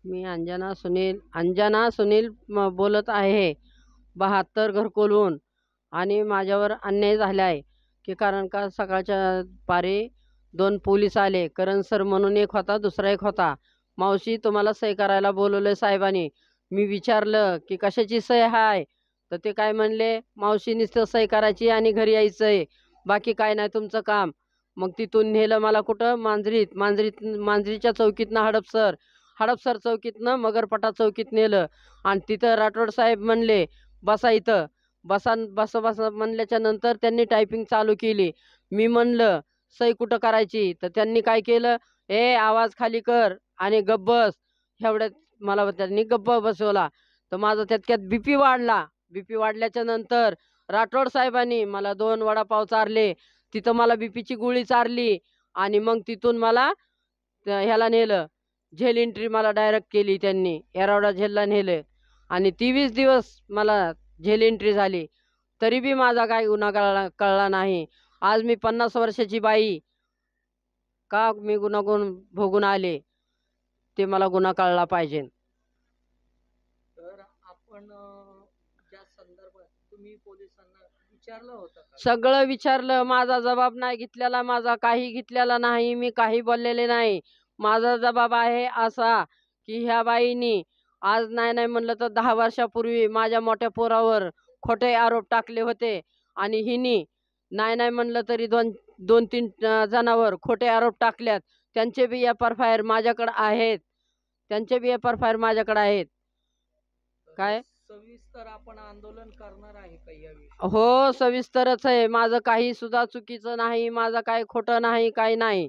मी अंजना सुनील बोलत आहे 72 घरकुलहून. आणि माझ्यावर अन्याय झाला आहे की कारण का सकाळच्या पारी दोन पोलीस आले. करण सर म्हणून एक होता, दुसरा एक होता. मावशी तुम्हाला सही करायला बोलवलं साहेबांनी. मी विचारलं की कशाची सही आहे, तर ते काय म्हणले, मावशी नुसतं सही करायची आणि घरी यायचं आहे, बाकी काय नाही तुमचं काम. मग तिथून नेलं मला कुठं, मांजरीच्या चौकीतनं हडपसर चौकीतनं मगरपटा चौकीत नेलं. आणि तिथं राठोड साहेब म्हणले बसा इथं. बसा बसा म्हणल्याच्या नंतर त्यांनी टायपिंग चालू केली. मी म्हणलं सही कुठं करायची, तर त्यांनी काय केलं, आवाज खाली कर आणि गप्प बस. एवढ्यात मला त्यांनी गप्प बसवला. तर माझा त्यात बीपी वाढला. बीपी वाढल्याच्या नंतर राठोड साहेबांनी मला 2 वडापाव चारले. तिथं मला बीपीची गोळी चारली. आणि मग तिथून मला ह्याला नेलं, झेल एंट्री मला डायरेक्ट केली. त्यांनी येरवडा झेलला नेलं आणि 23 दिवस मला झेल एंट्री झाली. तरी बी माझा काही गुन्हा कळला नाही. आज मी 50 वर्षाची बाई, का मी गुन्हा भोगून आले, ते मला गुन्हा कळला पाहिजे. तर आपण त्या संदर्भात तुम्ही पोलिसांना विचारलं होतं का? सगळं विचारलं, माझा जबाब नाही घेतलेला, माझा काही घेतलेला नाही, मी काही बोललेले नाही. माझा जबाब आहे असा की ह्या बाईनी आज नाही नाही म्हणलं तर 10 वर्षापूर्वी माझ्या मोठ्या पोरावर खोटे आरोप टाकले होते. आणि हिनी नाही नाही म्हणलं तरी दोन तीन जणांवर खोटे आरोप टाकल्यात. त्यांचे बी FIR माझ्याकडे आहेत. काय सविस्तर आपण आंदोलन करणार आहे का याविषयी? हो, सविस्तरच आहे. माझं काही सुद्धा चुकीचं नाही, माझं काही खोटं नाही, काही नाही.